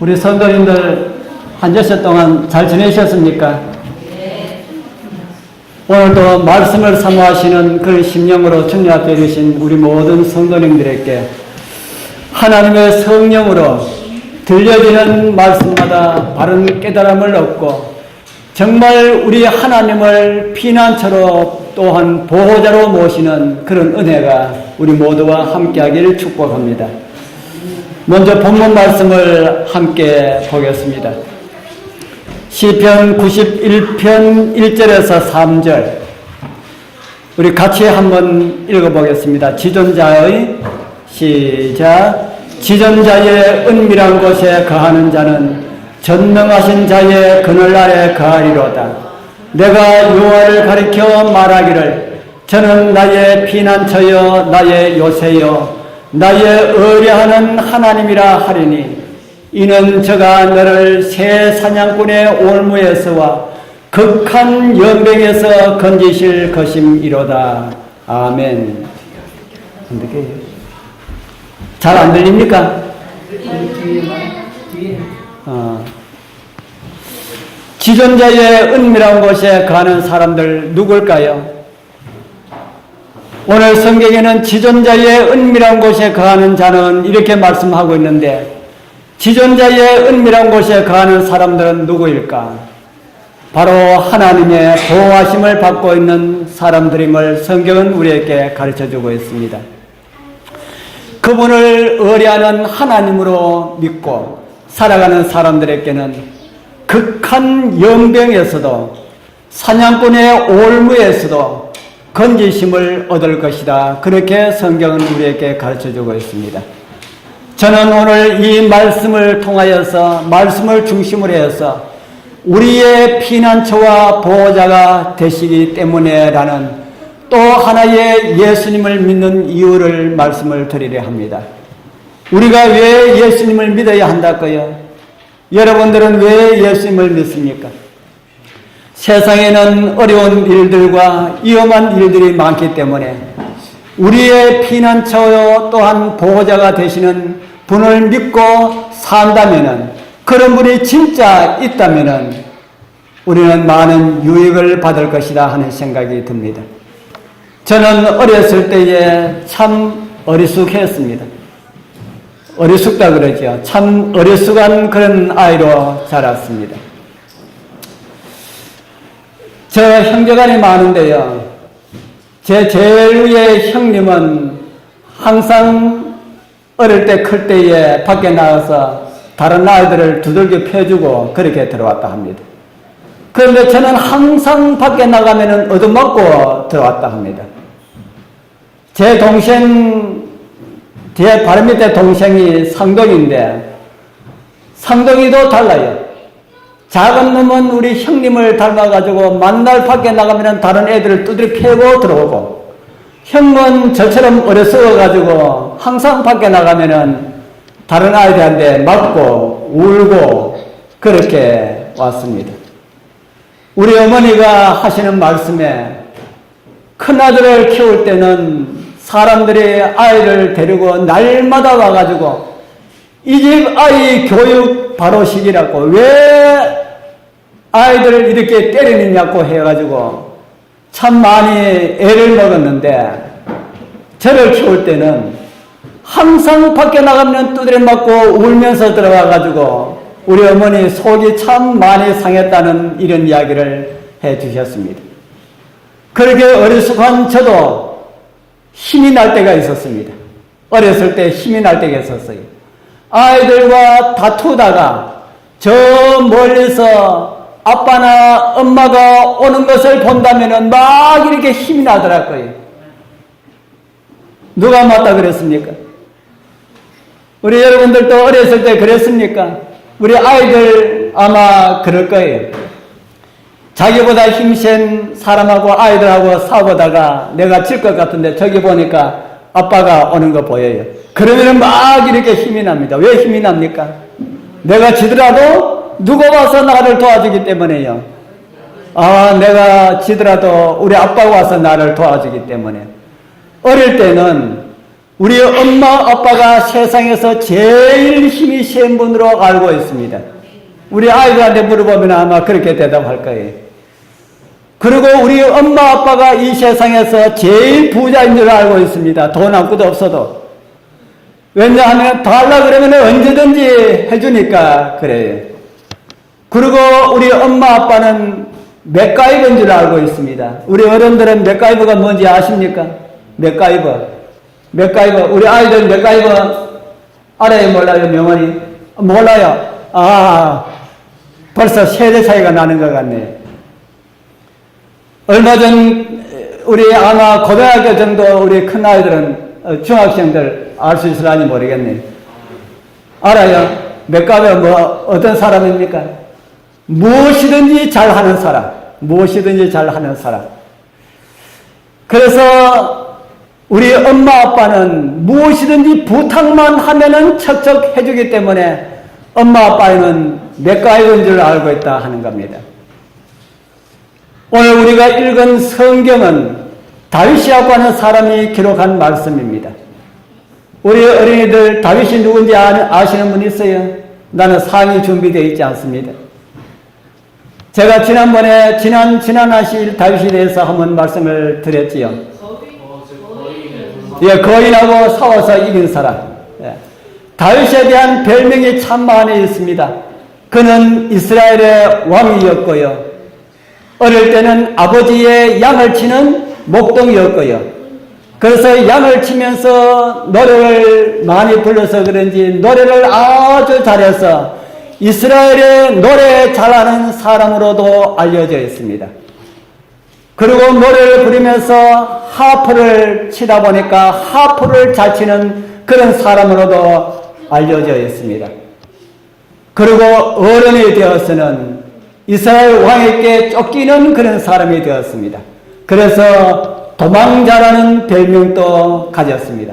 우리 성도님들 한 주시 동안 잘 지내셨습니까? 오늘도 말씀을 사모하시는 그런 심령으로 주님 앞에 계신 우리 모든 성도님들에게 하나님의 성령으로 들려지는 말씀마다 바른 깨달음을 얻고 정말 우리 하나님을 피난처로 또한 보호자로 모시는 그런 은혜가 우리 모두와 함께하기를 축복합니다. 먼저 본문 말씀을 함께 보겠습니다. 시편 91편 1절에서 3절 우리 같이 한번 읽어보겠습니다. 지존자의 시작. 지존자의 은밀한 곳에 거하는 자는 전능하신 자의 그늘 아래 거하리로다. 내가 여호와를 가리켜 말하기를 저는 나의 피난처여 나의 요새여 나의 의뢰하는 하나님이라 하리니 이는 저가 너를 새 사냥꾼의 올무에서와 극한 연병에서 건지실 것임이로다. 아멘. 잘 안 들립니까? 지존자의 은밀한 곳에 가는 사람들 누굴까요? 오늘 성경에는 지존자의 은밀한 곳에 거하는 자는 이렇게 말씀하고 있는데 지존자의 은밀한 곳에 거하는 사람들은 누구일까? 바로 하나님의 보호하심을 받고 있는 사람들임을 성경은 우리에게 가르쳐주고 있습니다. 그분을 의뢰하는 하나님으로 믿고 살아가는 사람들에게는 극한 연병에서도 사냥꾼의 올무에서도 건지심을 얻을 것이다. 그렇게 성경은 우리에게 가르쳐주고 있습니다. 저는 오늘 이 말씀을 통하여서 말씀을 중심으로 해서 우리의 피난처와 보호자가 되시기 때문에 라는 또 하나의 예수님을 믿는 이유를 말씀을 드리려 합니다. 우리가 왜 예수님을 믿어야 한다고요? 여러분들은 왜 예수님을 믿습니까? 세상에는 어려운 일들과 위험한 일들이 많기 때문에 우리의 피난처요 또한 보호자가 되시는 분을 믿고 산다면은 그런 분이 진짜 있다면은 우리는 많은 유익을 받을 것이다 하는 생각이 듭니다. 저는 어렸을 때에 참 어리숙했습니다. 어리숙다 그러죠. 참 어리숙한 그런 아이로 자랐습니다. 저 형제간이 많은데요. 제 제일 위의 형님은 항상 어릴 때 클 때에 밖에 나가서 다른 아이들을 두들겨 패주고 그렇게 들어왔다 합니다. 그런데 저는 항상 밖에 나가면은 얻어맞고 들어왔다 합니다. 제 동생, 제 발 밑에 동생이 상동인데 상동이도 달라요. 작은 놈은 우리 형님을 닮아가지고 만날 밖에 나가면 다른 애들을 두드려 패고 들어오고 형은 저처럼 어려서가지고 항상 밖에 나가면은 다른 아이들한테 맞고 울고 그렇게 왔습니다. 우리 어머니가 하시는 말씀에 큰아들을 키울 때는 사람들이 아이를 데리고 날마다 와가지고 이 집 아이 교육 바로 시키라고 왜 아이들을 이렇게 때리느냐고 해가지고 참 많이 애를 먹었는데 저를 키울 때는 항상 밖에 나가면 두드려 맞고 울면서 들어와가지고 우리 어머니 속이 참 많이 상했다는 이런 이야기를 해 주셨습니다. 그렇게 어리숙한 저도 힘이 날 때가 있었습니다. 어렸을 때 힘이 날 때가 있었어요. 아이들과 다투다가 저 멀리서 아빠나 엄마가 오는 것을 본다면 막 이렇게 힘이 나더라고요. 누가 맞다 그랬습니까? 우리 여러분들도 어렸을 때 그랬습니까? 우리 아이들 아마 그럴 거예요. 자기보다 힘센 사람하고 아이들하고 싸우다가 내가 질 것 같은데 저기 보니까 아빠가 오는 거 보여요. 그러면 막 이렇게 힘이 납니다. 왜 힘이 납니까? 내가 지더라도 누가 와서 나를 도와주기 때문에요. 내가 지더라도 우리 아빠가 와서 나를 도와주기 때문에. 어릴 때는 우리 엄마 아빠가 세상에서 제일 힘이 센 분으로 알고 있습니다. 우리 아이들한테 물어보면 아마 그렇게 대답할 거예요. 그리고 우리 엄마 아빠가 이 세상에서 제일 부자인 줄 알고 있습니다. 돈 아무것도 없어도. 왜냐하면 달라 그러면 언제든지 해주니까 그래요. 그리고 우리 엄마 아빠는 맥가이버인 줄 알고 있습니다. 우리 어른들은 맥가이버가 뭔지 아십니까? 맥가이버. 우리 아이들 맥가이버 알아요? 몰라요? 명언이? 몰라요. 벌써 세대 차이가 나는 것 같네요. 얼마 전 우리 아마 고등학교 정도 우리 큰 아이들은 중학생들 알 수 있을라니 모르겠네요. 알아요? 맥가이버 뭐 어떤 사람입니까? 무엇이든지 잘하는 사람. 그래서 우리 엄마 아빠는 무엇이든지 부탁만 하면은 척척 해주기 때문에 엄마 아빠는 맥가이버인 줄 알고 있다 하는 겁니다. 오늘 우리가 읽은 성경은 다윗이라고 하는 사람이 기록한 말씀입니다. 우리 어린이들 다윗이 누군지 아시는 분 있어요? 나는 상이 준비되어 있지 않습니다. 제가 지난번에 지난하실 다윗에 대해서 한번 말씀을 드렸지요. 거인하고 싸워서 이긴 사람. 다윗에 대한 별명이 참 많이 있습니다. 그는 이스라엘의 왕이었고요. 어릴 때는 아버지의 양을 치는 목동이었고요. 그래서 양을 치면서 노래를 많이 불러서 그런지 노래를 아주 잘해서 이스라엘의 노래 잘하는 사람으로도 알려져 있습니다. 그리고 노래를 부르면서 하프를 치다 보니까 하프를 잘 치는 그런 사람으로도 알려져 있습니다. 그리고 어른이 되어서는 이스라엘 왕에게 쫓기는 그런 사람이 되었습니다. 그래서 도망자라는 별명도 가졌습니다.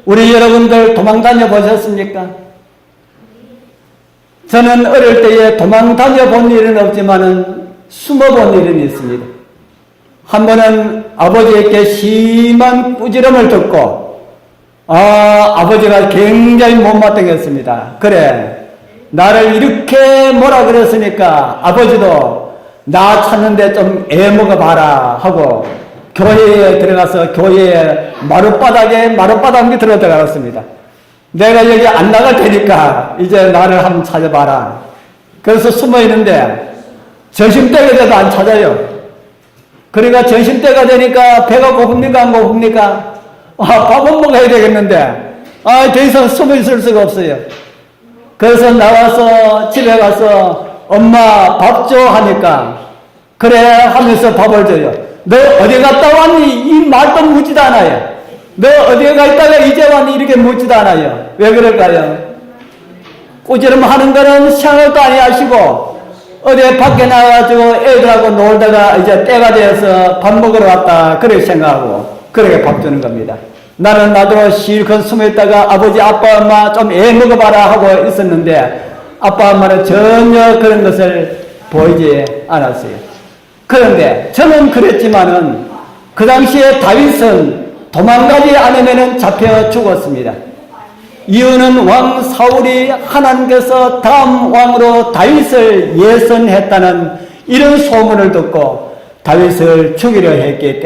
우리 여러분들 도망 다녀 보셨습니까? 저는 어릴 때에 도망 다녀 본 일은 없지만은 숨어 본 일은 있습니다. 한 번은 아버지에게 심한 꾸지람을 듣고 아버지가 굉장히 못마땅했습니다. 그래, 나를 이렇게 뭐라 그랬으니까 아버지도 나 찾는데 좀 애먹어 봐라 하고 교회에 들어가서 교회에 마룻바닥 밑으로 들어갔습니다. 내가 여기 안 나갈 테니까 이제 나를 한번 찾아봐라. 그래서 숨어 있는데 점심때가 돼도 안 찾아요. 그러니까 점심때가 되니까 배가 고픕니까 안 고픕니까? 밥은 먹어야 되겠는데 더 이상 숨어 있을 수가 없어요. 그래서 나와서 집에 가서 엄마 밥 줘 하니까 그래 하면서 밥을 줘요. 너 어디 갔다 왔니? 이 말도 묻지도 않아요. 너 어디에 가 있다가 이제 왔니? 이렇게 묻지도 않아요. 왜 그럴까요? 꾸지람 하는 거는 생각도 안 하시고 어디 밖에 나가가지고 애들하고 놀다가 이제 때가 되어서 밥 먹으러 왔다 그렇게 생각하고 그렇게 밥 주는 겁니다. 나는 나도 실컷 숨어있다가 아버지 아빠 엄마 좀 애 먹어봐라 하고 있었는데 아빠 엄마는 전혀 그런 것을 보이지 않았어요. 그런데 저는 그랬지만은 그 당시에 다윗은 도망가지 않으면 잡혀 죽었습니다. 이유는 왕 사울이 하나님께서 다음 왕으로 다윗을 예선했다는 이런 소문을 듣고 다윗을 죽이려 했기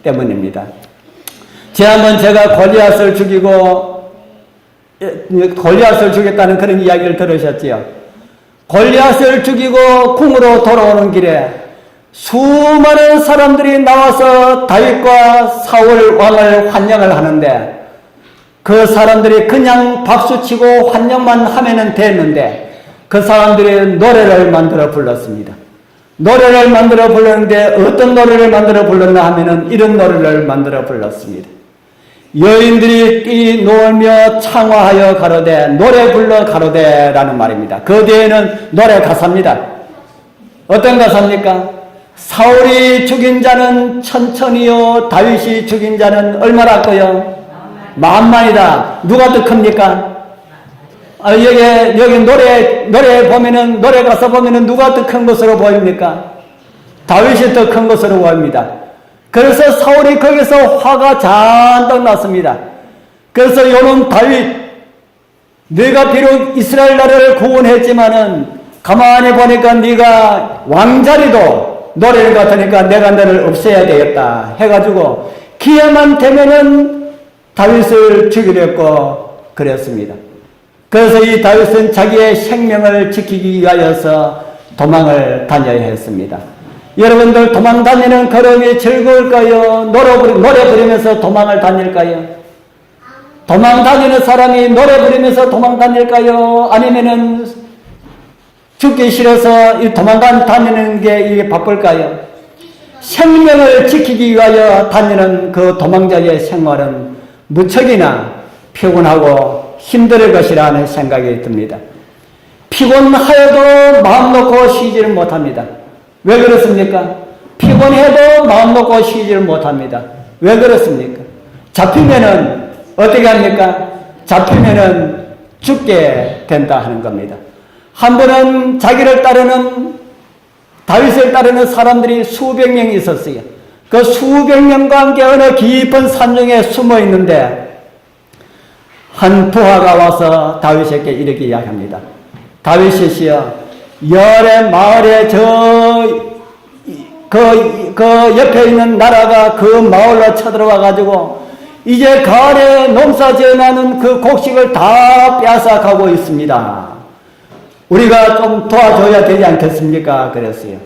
때문입니다. 지난번 제가 골리앗을 죽였다는 그런 이야기를 들으셨지요. 골리앗을 죽이고 궁으로 돌아오는 길에 수많은 사람들이 나와서 다윗과 사울 왕을 환영을 하는데 그 사람들이 그냥 박수치고 환영만 하면은 됐는데 그 사람들이 노래를 만들어 불렀습니다. 노래를 만들어 불렀는데 어떤 노래를 만들어 불렀나 하면은 이런 노래를 만들어 불렀습니다. 여인들이 뛰놀며 창화하여 가로되 노래 불러 가로되 라는 말입니다. 그 뒤에는 노래 가사입니다. 어떤 가사입니까? 사울이 죽인 자는 천천히요 다윗이 죽인 자는 얼마라고요? 만만이다. 누가 더 큽니까? 여기 노래 보면은, 노래 가사 보면은 누가 더 큰 것으로 보입니까? 다윗이 더 큰 것으로 보입니다. 그래서 사울이 거기서 화가 잔뜩 났습니다. 그래서 요놈 다윗, 네가 비록 이스라엘 나라를 구원했지만은 가만히 보니까 네가 왕자리도 노래를 같으니까 내가 너를 없애야 되겠다 해가지고 기회만 되면은 다윗을 죽이려 했고 그랬습니다. 그래서 이 다윗은 자기의 생명을 지키기 위하여서 도망을 다녀야 했습니다. 여러분들 도망 다니는 걸음이 즐거울까요? 노래 부르면서 도망을 다닐까요? 도망 다니는 사람이 노래 부르면서 도망 다닐까요? 아니면은 죽기 싫어서 이 도망 다니는 게 이게 바쁠까요? 생명을 지키기 위하여 다니는 그 도망자의 생활은 무척이나 피곤하고 힘들 것이라는 생각이 듭니다. 피곤하여도 마음 놓고 쉬지를 못합니다. 왜 그렇습니까? 피곤해도 마음 놓고 쉬지를 못합니다. 왜 그렇습니까? 잡히면은 어떻게 합니까? 잡히면은 죽게 된다 하는 겁니다. 한 번은 자기를 따르는 다윗을 따르는 사람들이 수백 명이 있었어요. 그 수백 명과 함께 어느 깊은 산중에 숨어 있는데 한 부하가 와서 다윗에게 이렇게 이야기합니다. 다윗이시여, 열의 마을에 그 옆에 있는 나라가 그 마을로 쳐들어와 가지고 이제 가을에 농사 지어나는 그 곡식을 다 빼앗아가고 있습니다. 우리가 좀 도와줘야 되지 않겠습니까? 그랬어요.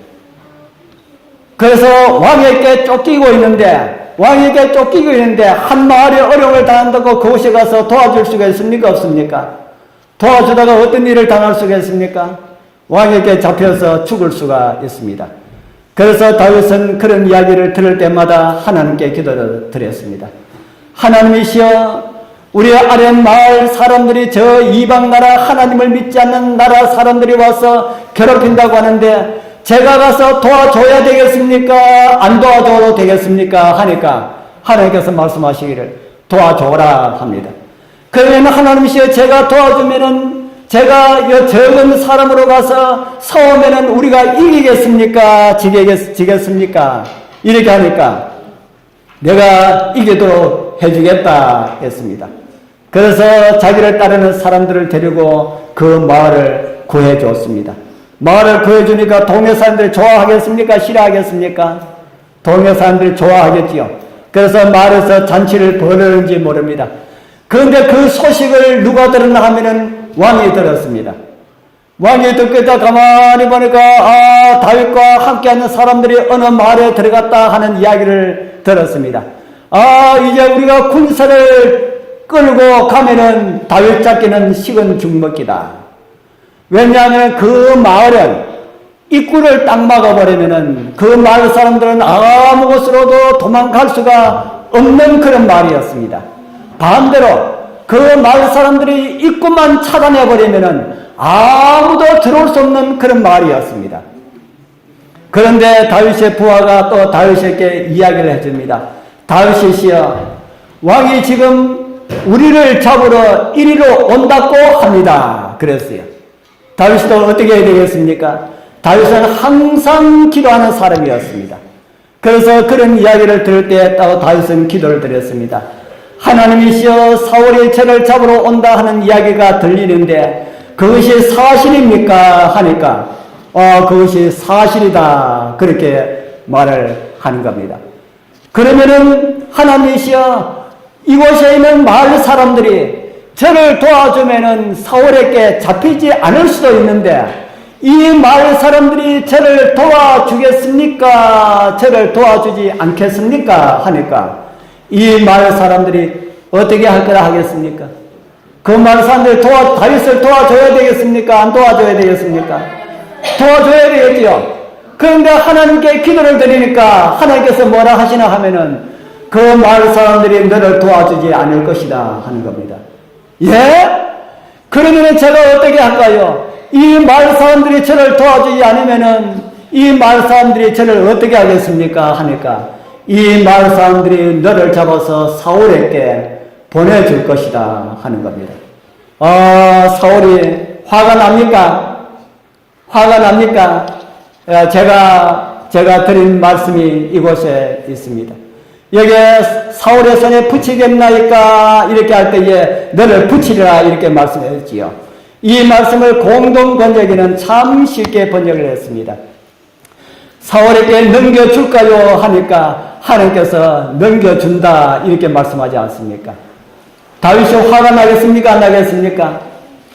그래서 왕에게 쫓기고 있는데 한 마을에 어려움을 당한다고 그곳에 가서 도와줄 수가 있습니까? 없습니까? 도와주다가 어떤 일을 당할 수가 있습니까? 왕에게 잡혀서 죽을 수가 있습니다. 그래서 다윗은 그런 이야기를 들을 때마다 하나님께 기도를 드렸습니다. 하나님이시여, 우리 아랫 마을 사람들이 저 이방 나라 하나님을 믿지 않는 나라 사람들이 와서 괴롭힌다고 하는데 제가 가서 도와줘야 되겠습니까? 안 도와줘도 되겠습니까? 하니까 하나님께서 말씀하시기를 도와줘라 합니다. 그러면 하나님이시여, 제가 도와주면은 제가 이 적은 사람으로 가서 싸우면은 우리가 이기겠습니까? 지겠습니까? 이렇게 하니까 내가 이기도록 해주겠다 했습니다. 그래서 자기를 따르는 사람들을 데리고 그 마을을 구해줬습니다. 마을을 구해주니까 동네 사람들이 좋아하겠습니까? 싫어하겠습니까? 동네 사람들이 좋아하겠지요. 그래서 마을에서 잔치를 벌이는지 모릅니다. 그런데 그 소식을 누가 들었나 하면은 왕이 들었습니다. 왕이 듣고 있다 가만히 보니까 다윗과 함께하는 사람들이 어느 마을에 들어갔다 하는 이야기를 들었습니다. 이제 우리가 군사를 끌고 가면은 다윗 잡기는 식은 죽먹기다. 왜냐하면 그 마을은 입구를 딱 막아버리면은 그 마을 사람들은 아무 곳으로도 도망갈 수가 없는 그런 마을이었습니다. 반대로 그 마을 사람들이 입구만 차단해버리면은 아무도 들어올 수 없는 그런 마을이었습니다. 그런데 다윗의 부하가 또 다윗에게 이야기를 해줍니다. 다윗이시여, 왕이 지금 우리를 잡으러 이리로 온다고 합니다. 그랬어요. 다윗도 어떻게 해야 되겠습니까? 다윗은 항상 기도하는 사람이었습니다. 그래서 그런 이야기를 들을 때 다윗은 기도를 드렸습니다. 하나님이시여, 사울이 저를 잡으러 온다 하는 이야기가 들리는데 그것이 사실입니까? 하니까 그것이 사실이다, 그렇게 말을 하는 겁니다. 그러면은 하나님이시여, 이곳에 있는 마을 사람들이 저를 도와주면은 사울에게 잡히지 않을 수도 있는데 이 마을 사람들이 저를 도와주겠습니까? 저를 도와주지 않겠습니까? 하니까 이 마을 사람들이 어떻게 할 거라 하겠습니까? 그 마을 사람들이 다윗을 도와줘야 되겠습니까? 안 도와줘야 되겠습니까? 도와줘야 되겠지요. 그런데 하나님께 기도를 드리니까 하나님께서 뭐라 하시나 하면은 그 마을 사람들이 너를 도와주지 않을 것이다 하는 겁니다. 예? 그러면은 제가 어떻게 할까요? 이 마을 사람들이 저를 도와주지 않으면은 이 마을 사람들이 저를 어떻게 하겠습니까? 하니까 이 마을 사람들이 너를 잡아서 사울에게 보내줄 것이다 하는 겁니다. 사울이 화가 납니까? 화가 납니까? 제가 제가 드린 말씀이 이곳에 있습니다. 여기에 사울의 손에 붙이겠나이까 이렇게 할 때에 너를 붙이리라 이렇게 말씀했지요. 이 말씀을 공동 번역에는 참 쉽게 번역을 했습니다. 사울에게 넘겨줄까요 하니까 하나님께서 넘겨준다 이렇게 말씀하지 않습니까? 다윗이 화가 나겠습니까? 안 나겠습니까?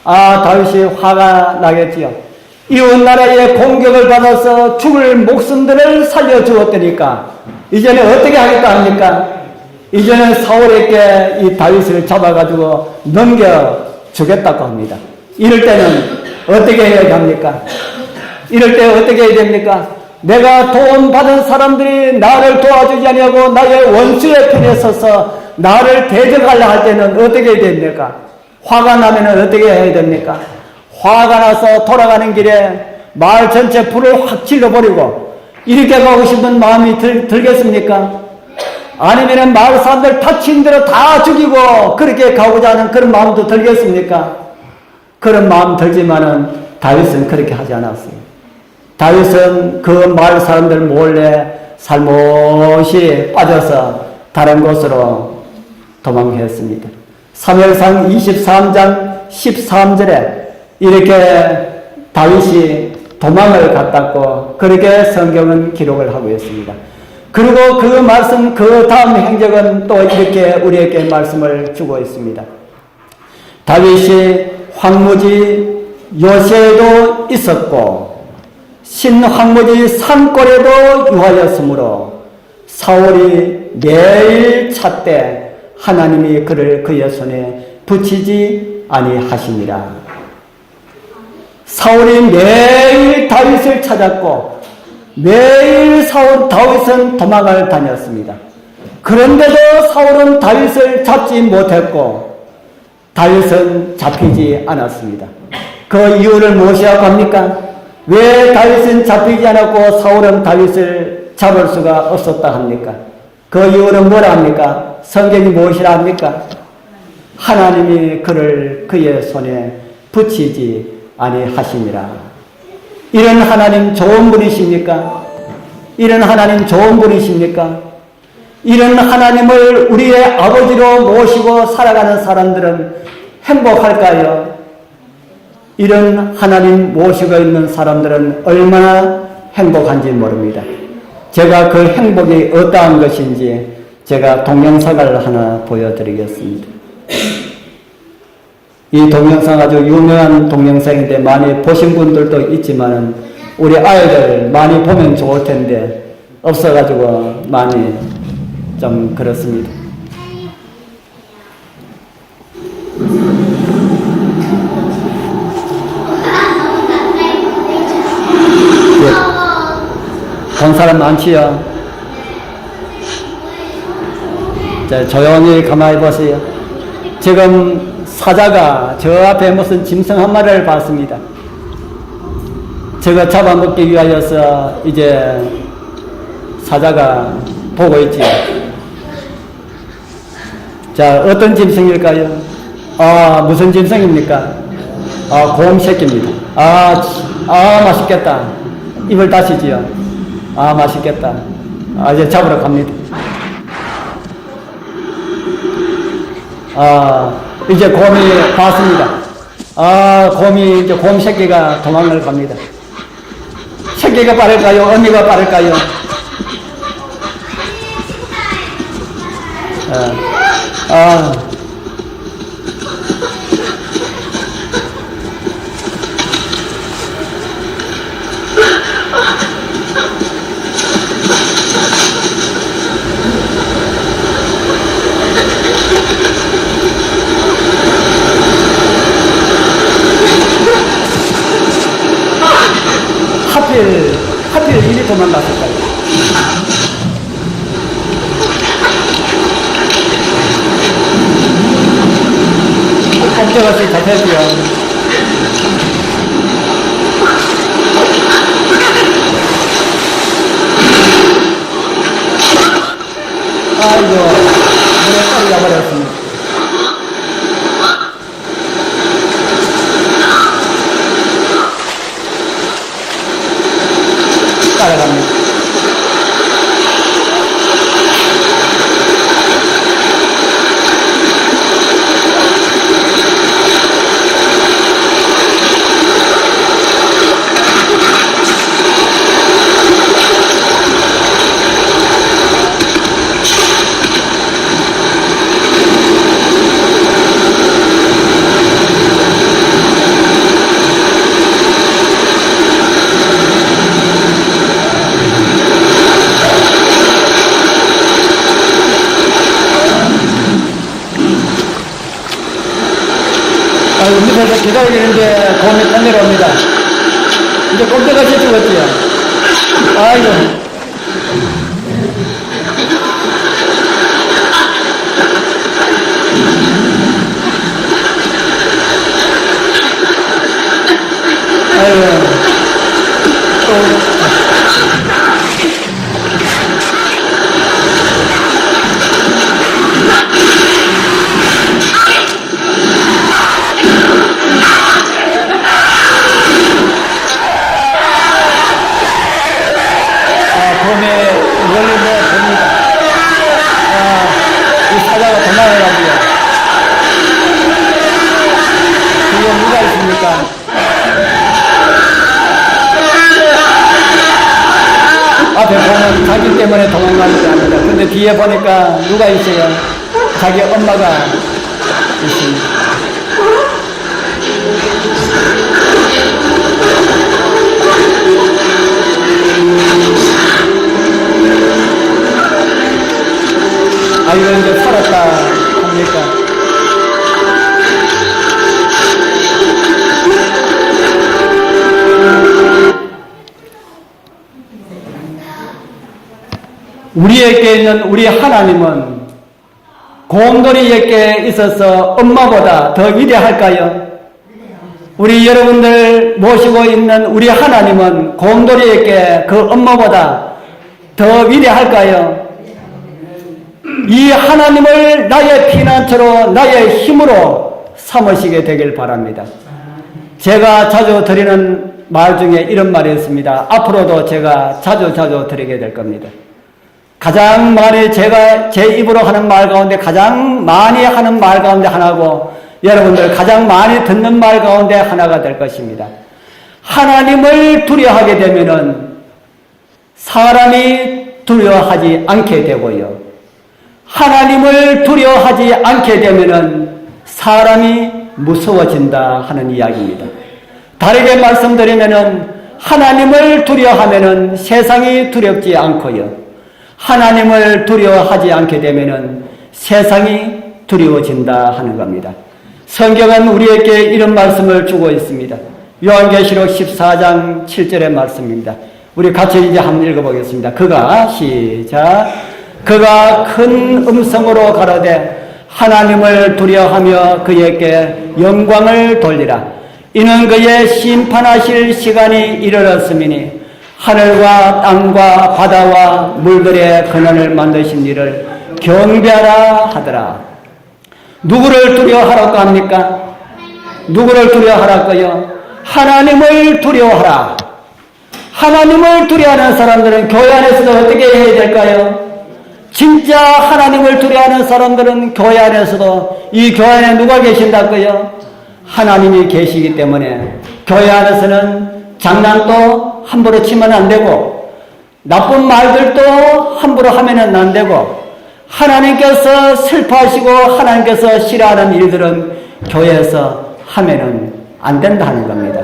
다윗이 화가 나겠지요. 이웃 나라의 공격을 받아서 죽을 목숨들을 살려주었다니까 이제는 어떻게 하겠다 합니까? 이제는 사울에게 이 다윗을 잡아가지고 넘겨주겠다고 합니다. 이럴 때는 어떻게 해야 합니까? 이럴 때 어떻게 해야 됩니까? 내가 도움 받은 사람들이 나를 도와주지 아니하고 나의 원수의 편에 서서 나를 대적하려 할 때는 어떻게 해야 됩니까? 화가 나면 어떻게 해야 됩니까? 화가 나서 돌아가는 길에 마을 전체 불을 확 질러버리고 이렇게 가고 싶은 마음이 들겠습니까? 아니면 마을 사람들 다친 대로 다 죽이고 그렇게 가고자 하는 그런 마음도 들겠습니까? 그런 마음 들지만은 다윗은 그렇게 하지 않았어요. 다윗은 그 마을 사람들 몰래 살못이 빠져서 다른 곳으로 도망했습니다. 사무엘상 23장 13절에 이렇게 다윗이 도망을 갔다고 그렇게 성경은 기록을 하고 있습니다. 그리고 그 말씀 그 다음 행적은 또 이렇게 우리에게 말씀을 주고 있습니다. 다윗이 황무지 요새에도 있었고 신황무지 산골에도 유하였으므로 사울이 매일 찾되 하나님이 그를 그의 손에 붙이지 아니하시니라. 사울이 매일 다윗을 찾았고 매일 다윗은 도망을 다녔습니다. 그런데도 사울은 다윗을 잡지 못했고 다윗은 잡히지 않았습니다. 그 이유를 무엇이라고 합니까? 왜 다윗은 잡히지 않았고 사울은 다윗을 잡을 수가 없었다 합니까? 그 이유는 뭐라 합니까? 성경이 무엇이라 합니까? 하나님이 그를 그의 손에 붙이지 아니하시니라. 이런 하나님 좋은 분이십니까? 이런 하나님 좋은 분이십니까? 이런 하나님을 우리의 아버지로 모시고 살아가는 사람들은 행복할까요? 이런 하나님 모시고 있는 사람들은 얼마나 행복한지 모릅니다. 제가 그 행복이 어떠한 것인지 제가 동영상을 하나 보여드리겠습니다. 이 동영상 아주 유명한 동영상인데 많이 보신 분들도 있지만 우리 아이들 많이 보면 좋을 텐데 없어가지고 많이 좀 그렇습니다. 본 사람 많지요? 자, 조용히 가만히 보세요. 지금 사자가 저 앞에 무슨 짐승 한 마리를 봤습니다. 저거 잡아먹기 위하여서 이제 사자가 보고 있지요. 자, 어떤 짐승일까요? 무슨 짐승입니까? 곰 새끼입니다. 맛있겠다. 입을 다시지요. 맛있겠다. 이제 잡으러 갑니다. 이제 곰이 봤습니다. 곰이 이제 곰 새끼가 도망을 갑니다. 새끼가 빠를까요? 언니가 빠를까요? 하필 이리 도망갔을까요? 꼼짝없이 잡혔지요. 아이고, 물에 빠져 버렸습니다. 따라갑니다. 기다리는데 곰이 딱 내려옵니다. 이제 꼼짝같이 죽었지요. 아이고. 아이고. 앞에 보면 자기 때문에 도망가지 않는다. 근데 뒤에 보니까 누가 있어요? 자기 엄마가 있습니다. 아이고, 이제 살았다 합니까? 우리에게 있는 우리 하나님은 곰돌이에게 있어서 엄마보다 더 위대할까요? 우리 여러분들 모시고 있는 우리 하나님은 곰돌이에게 그 엄마보다 더 위대할까요? 이 하나님을 나의 피난처로 나의 힘으로 삼으시게 되길 바랍니다. 제가 자주 드리는 말 중에 이런 말이 있습니다. 앞으로도 제가 자주 드리게 될 겁니다. 가장 많이 제가 제 입으로 하는 말 가운데 가장 많이 하는 말 가운데 하나고 여러분들 가장 많이 듣는 말 가운데 하나가 될 것입니다. 하나님을 두려워하게 되면은 사람이 두려워하지 않게 되고요. 하나님을 두려워하지 않게 되면은 사람이 무서워진다 하는 이야기입니다. 다르게 말씀드리면은 하나님을 두려워하면은 세상이 두렵지 않고요. 하나님을 두려워하지 않게 되면은 세상이 두려워진다 하는 겁니다. 성경은 우리에게 이런 말씀을 주고 있습니다. 요한계시록 14장 7절의 말씀입니다. 우리 같이 이제 한번 읽어보겠습니다. 그가 큰 음성으로 가로되 하나님을 두려워하며 그에게 영광을 돌리라. 이는 그의 심판하실 시간이 이르렀음이니 하늘과 땅과 바다와 물들의 근원을 만드신 이를 경배하라 하더라. 누구를 두려워하라고 합니까? 누구를 두려워하라고요? 하나님을 두려워하라. 하나님을 두려워하는 사람들은 교회 안에서도 어떻게 해야 될까요? 진짜 하나님을 두려워하는 사람들은 교회 안에서도 이 교회 안에 누가 계신다고요? 하나님이 계시기 때문에 교회 안에서는 장난도 함부로 치면 안 되고 나쁜 말들도 함부로 하면 안 되고 하나님께서 슬퍼하시고 하나님께서 싫어하는 일들은 교회에서 하면 안 된다는 겁니다.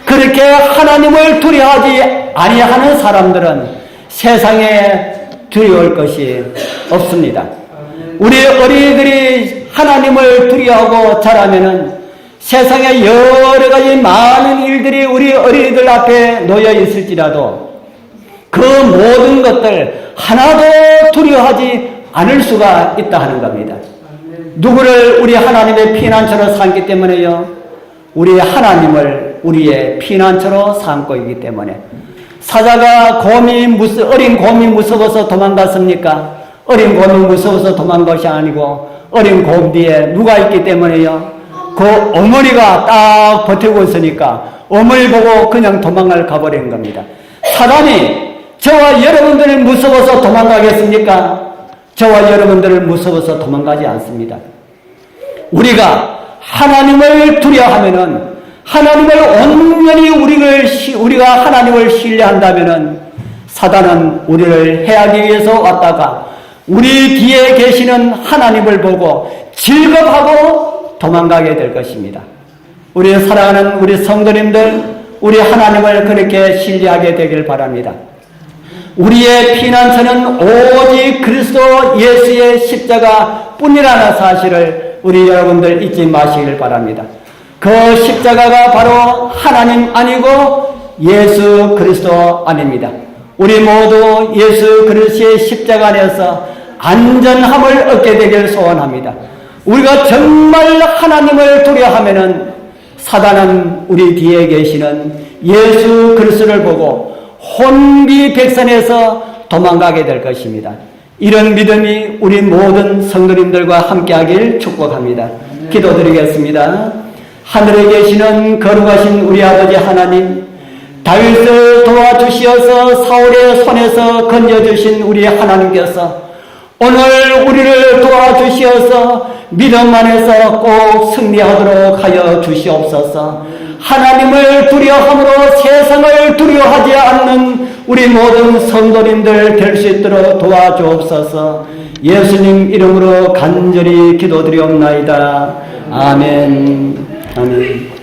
그렇게 하나님을 두려워하지 아니하는 사람들은 세상에 두려울 것이 없습니다. 우리 어린이들이 하나님을 두려워하고 자라면은 세상에 여러 가지 많은 일들이 우리 어린이들 앞에 놓여 있을지라도 그 모든 것들 하나도 두려워하지 않을 수가 있다 하는 겁니다. 누구를 우리 하나님의 피난처로 삼기 때문에요? 우리 하나님을 우리의 피난처로 삼고 있기 때문에. 사자가 어린 곰이 무서워서 도망갔습니까? 어린 곰이 무서워서 도망간 것이 아니고 어린 곰 뒤에 누가 있기 때문에요? 그 어머니가 딱 버티고 있으니까 어머니 보고 그냥 도망을 가버리는 겁니다. 사단이 저와 여러분들을 무서워서 도망가겠습니까? 저와 여러분들을 무서워서 도망가지 않습니다. 우리가 하나님을 두려워하면은 하나님을 온전히 우리가 하나님을 신뢰한다면은 사단은 우리를 해하기 위해서 왔다가 우리 뒤에 계시는 하나님을 보고 즐겁하고 도망가게 될 것입니다. 우리 사랑하는 우리 성도님들, 우리 하나님을 그렇게 신뢰하게 되길 바랍니다. 우리의 피난처는 오직 그리스도 예수의 십자가 뿐이라는 사실을 우리 여러분들 잊지 마시길 바랍니다. 그 십자가가 바로 하나님 아니고 예수 그리스도 아닙니다. 우리 모두 예수 그리스도의 십자가 안에서 안전함을 얻게 되길 소원합니다. 우리가 정말 하나님을 두려워하면은 사단은 우리 뒤에 계시는 예수 그리스도를 보고 혼비백산에서 도망가게 될 것입니다. 이런 믿음이 우리 모든 성도님들과 함께하길 축복합니다. 기도드리겠습니다. 하늘에 계시는 거룩하신 우리 아버지 하나님, 다윗을 도와주시어서 사울의 손에서 건져주신 우리 하나님께서 오늘 우리를 도와주시어서 믿음 안에서 꼭 승리하도록 하여 주시옵소서. 하나님을 두려워함으로 세상을 두려워하지 않는 우리 모든 성도님들 될 수 있도록 도와주옵소서. 예수님 이름으로 간절히 기도드리옵나이다. 아멘. 아멘.